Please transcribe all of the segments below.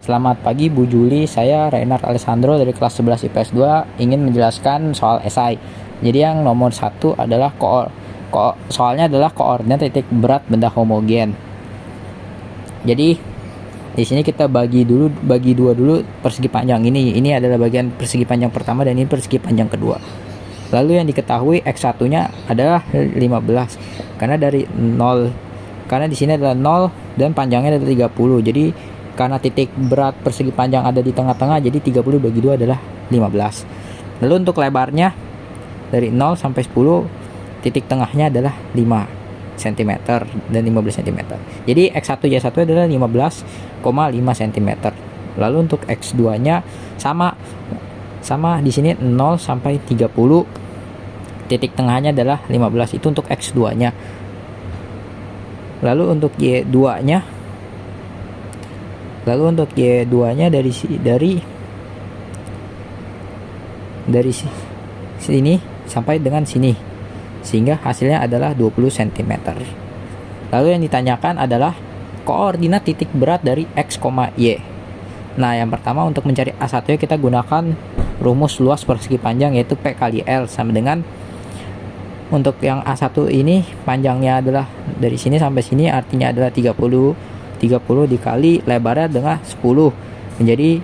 Selamat pagi Bu Juli, saya Reynard Alessandro dari kelas 11 IPS 2 ingin menjelaskan soal esai. Jadi yang nomor 1 adalah soalnya adalah koordinat titik berat benda homogen. Jadi di sini kita bagi dua dulu persegi panjang ini. Ini adalah bagian persegi panjang pertama dan ini persegi panjang kedua. Lalu yang diketahui X1-nya adalah 15 karena dari 0, karena di sini adalah 0 dan panjangnya adalah 30. Jadi karena titik berat persegi panjang ada di tengah-tengah, jadi 30 bagi 2 adalah 15. Lalu untuk lebarnya dari 0 sampai 10, titik tengahnya adalah 5 cm dan 15 cm. Jadi X1Y1 adalah 15,5 cm. Lalu untuk X2-nya sama di sini 0 sampai 30. Titik tengahnya adalah 15, itu untuk X2-nya. Lalu untuk Y2-nya dari sini sampai dengan sini, sehingga hasilnya adalah 20 cm. Lalu yang ditanyakan adalah koordinat titik berat dari X, Y. Nah, yang pertama untuk mencari A1 kita gunakan rumus luas persegi panjang, yaitu P kali L sama dengan, untuk yang A1 ini panjangnya adalah dari sini sampai sini, artinya adalah 30 dikali lebarnya dengan 10, menjadi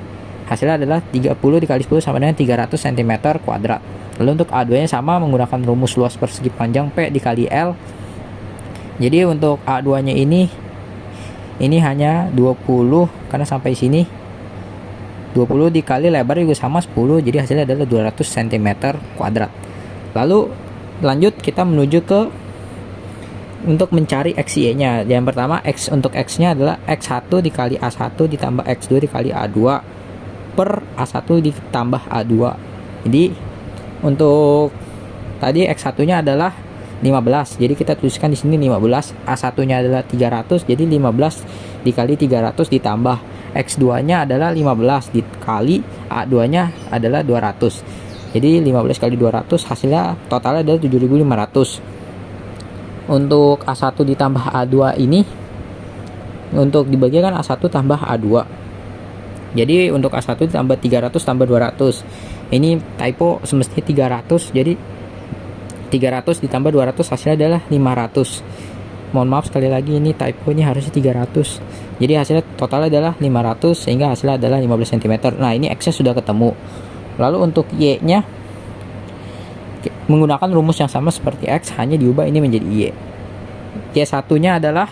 hasilnya adalah 30 dikali 10 sama dengan 300 cm kuadrat. Lalu untuk A2 nya sama, menggunakan rumus luas persegi panjang P dikali L. Jadi untuk A2 nya ini hanya 20 karena sampai sini, 20 dikali lebar juga sama 10, jadi hasilnya adalah 200 cm kuadrat. Lalu lanjut kita menuju ke untuk mencari XY nya. Yang pertama untuk X nya adalah X1 dikali A1 ditambah X2 dikali A2 per A1 ditambah A2. Jadi untuk tadi X1 nya adalah 15, jadi kita tuliskan di sini 15. A1 nya adalah 300, jadi 15 dikali 300 ditambah X2 nya adalah 15 dikali A2 nya adalah 200. Jadi 15 kali 200 hasilnya totalnya adalah 7500. Untuk A1 ditambah A2 ini, untuk dibagikan A1 tambah A2. Jadi untuk A1 ditambah 300 tambah 200. Ini typo, semestinya 300. Jadi 300 ditambah 200 hasilnya adalah 500. Mohon maaf sekali lagi, ini typo, ini harusnya 300. Jadi hasilnya totalnya adalah 500, sehingga hasilnya adalah 15 cm. Nah, ini X-nya sudah ketemu. Lalu untuk Y-nya menggunakan rumus yang sama seperti X, hanya diubah ini menjadi Y. Y1 nya adalah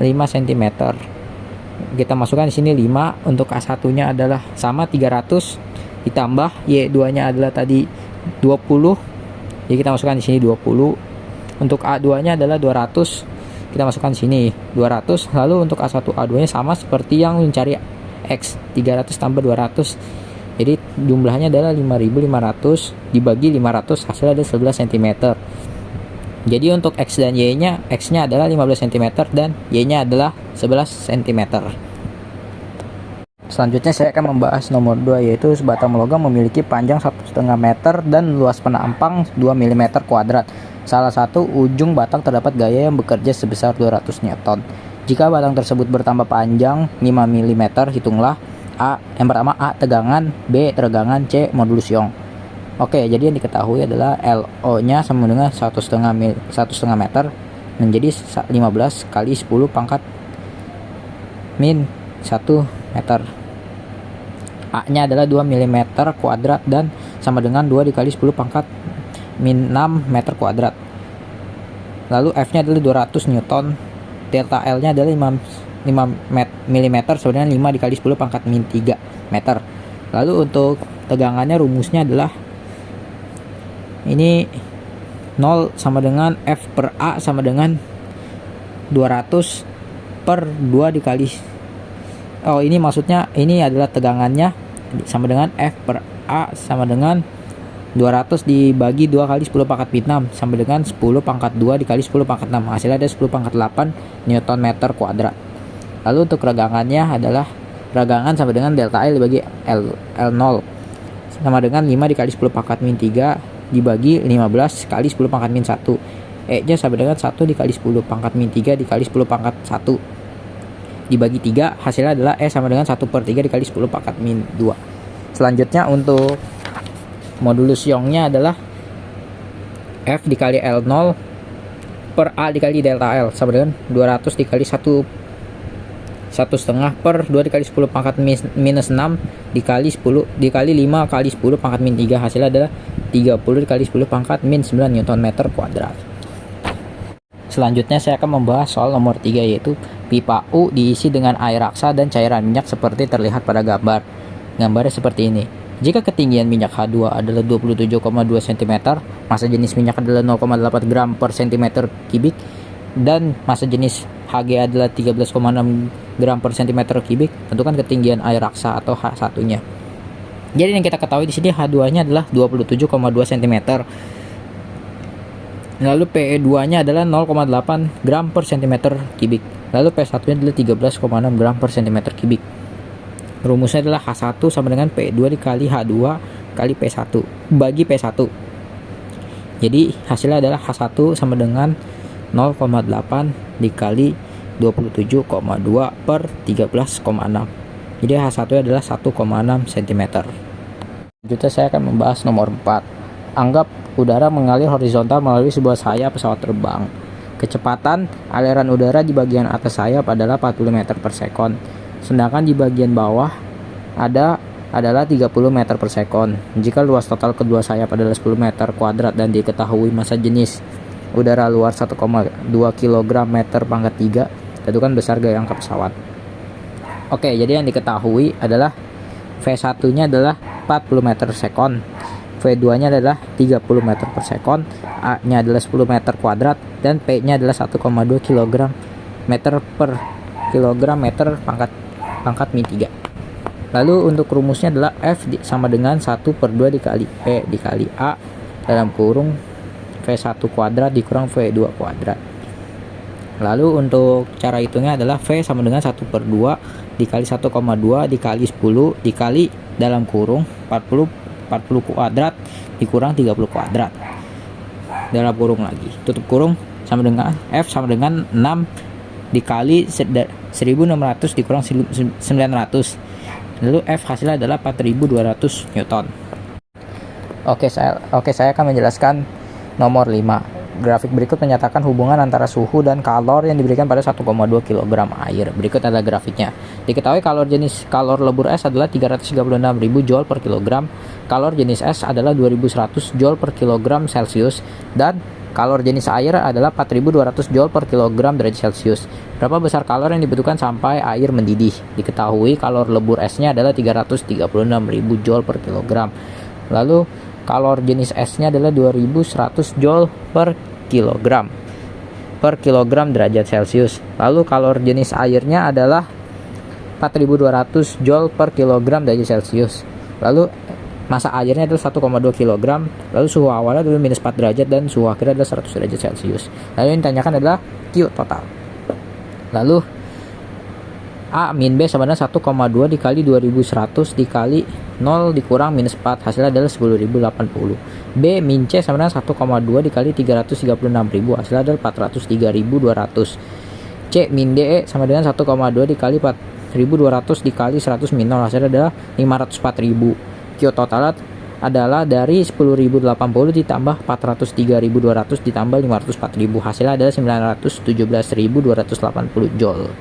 5 cm. Kita masukkan di sini 5. Untuk A1 nya adalah sama 300 ditambah Y2 nya adalah tadi 20. Jadi kita masukkan di sini 20. Untuk A2 nya adalah 200. Kita masukkan di sini 200. Lalu untuk A1 A2 nya sama seperti yang mencari X, 300 tambah 200. Jadi jumlahnya adalah 5500 dibagi 500, hasilnya ada 11 cm. Jadi untuk X dan Y nya, X nya adalah 15 cm dan Y nya adalah 11 cm. Selanjutnya saya akan membahas nomor 2, yaitu sebatang logam memiliki panjang 1,5 meter dan luas penampang 2 mm kuadrat. Salah satu ujung batang terdapat gaya yang bekerja sebesar 200 Newton. Jika batang tersebut bertambah panjang 5 mm, hitunglah yang pertama A tegangan, B tegangan, C modulus Young. Oke, jadi yang diketahui adalah LO nya sama dengan 1,5 meter, menjadi 15 kali 10 pangkat min 1 meter. A nya adalah 2 mm kuadrat dan sama dengan 2 dikali 10 pangkat min 6 meter kuadrat. Lalu F nya adalah 200 Newton. Delta L nya adalah 5 mm, sebenarnya 5 dikali 10 pangkat min 3 meter. Lalu untuk tegangannya rumusnya adalah ini 0 sama dengan F per A sama dengan 200 per 2 dikali, ini maksudnya ini adalah tegangannya sama dengan F per A sama dengan 200 dibagi 2 kali 10 pangkat min 6 sama dengan 10 pangkat 2 dikali 10 pangkat 6, hasilnya ada 10 pangkat 8 Newton meter kuadrat. Lalu untuk regangannya adalah regangan sama dengan delta L dibagi L0 sama dengan 5 dikali 10 pangkat min 3 dibagi 15 kali 10 pangkat min 1. E nya sama dengan 1 dikali 10 pangkat min 3 dikali 10 pangkat 1. dibagi 3, hasilnya adalah E sama dengan 1/3 dikali 10 pangkat min 2. Selanjutnya untuk modulus Youngnya adalah F dikali L0 per A dikali delta L sama dengan 200 dikali 1 setengah per 2 dikali 10 pangkat minus 6 dikali 10 dikali 5 kali 10 pangkat min 3, hasilnya adalah 30 dikali 10 pangkat min 9 Nm kuadrat. Selanjutnya saya akan membahas soal nomor 3, yaitu pipa U diisi dengan air raksa dan cairan minyak seperti terlihat pada gambar. Gambarnya seperti ini. Jika ketinggian minyak H2 adalah 27,2 cm, massa jenis minyak adalah 0,8 gram per cm kubik, dan massa jenis Hg adalah 13,6 gram per cm kubik, tentukan ketinggian air raksa atau H1-nya. Jadi yang kita ketahui di sini H2-nya adalah 27,2 cm. Lalu PE2-nya adalah 0,8 gram per cm kubik. Lalu P1-nya adalah 13,6 gram per cm kubik. Rumusnya adalah H1 sama dengan P2 dikali H2 kali P1 bagi P1. Jadi hasilnya adalah H1 sama dengan 0,8 dikali 27,2 per 13,6. Jadi H1 adalah 1,6 cm. Selanjutnya saya akan membahas nomor 4. Anggap udara mengalir horizontal melalui sebuah sayap pesawat terbang. Kecepatan aliran udara di bagian atas sayap adalah 40 meter per sekon. Sedangkan di bagian bawah adalah 30 meter per sekon. Jika luas total kedua sayap adalah 10 meter kuadrat dan diketahui massa jenis udara luar 1,2 kg meter pangkat 3, tentukan besar gaya angka pesawat. Oke, jadi yang diketahui adalah V1-nya adalah 40 meter per sekon, V2-nya adalah 30 meter per sekon, A-nya adalah 10 meter kuadrat, dan P-nya adalah 1,2 kg meter per kilogram meter pangkat min 3. Lalu untuk rumusnya adalah F sama dengan 1/2 dikali P dikali A dalam kurung V1 kuadrat dikurang V2 kuadrat. Lalu untuk cara hitungnya adalah V sama dengan 1/2 dikali 1,2 dikali 10 dikali dalam kurung 40 kuadrat dikurang 30 kuadrat. Dalam kurung lagi, tutup kurung, sama dengan F sama dengan 6 dikali 1600 dikurang 900. Lalu F hasilnya adalah 4200 Newton. Oke, saya akan menjelaskan nomor 5. Grafik berikut menyatakan hubungan antara suhu dan kalor yang diberikan pada 1,2 kg air. Berikut adalah grafiknya. Diketahui kalor lebur es adalah 336.000 Joule per kilogram, kalor jenis es adalah 2100 Joule per kilogram Celcius, dan kalor jenis air adalah 4200 Joule per kilogram derajat Celcius. Berapa besar kalor yang dibutuhkan sampai air mendidih? Diketahui kalor lebur esnya adalah 336.000 Joule per kilogram. Lalu kalor jenis esnya adalah 2100 Joule per kilogram derajat Celcius. Lalu kalor jenis airnya adalah 4200 Joule per kilogram derajat Celcius. Lalu massa airnya adalah 1,2 kg. Lalu suhu awalnya adalah minus 4 derajat dan suhu akhirnya adalah 100 derajat Celcius. Lalu yang ditanyakan adalah Q total. Lalu A min B sama dengan 1,2 dikali 2100 dikali 0 dikurang minus 4, hasilnya adalah 10.080. B min C sama dengan 1,2 dikali 336.000, hasilnya adalah 403.200. C min D sama dengan 1,2 dikali 4.200 dikali 100 min 0, hasilnya adalah 504.000. Q total adalah dari 10.080 ditambah 403.200 ditambah 504.000, hasilnya adalah 917.280 Joule.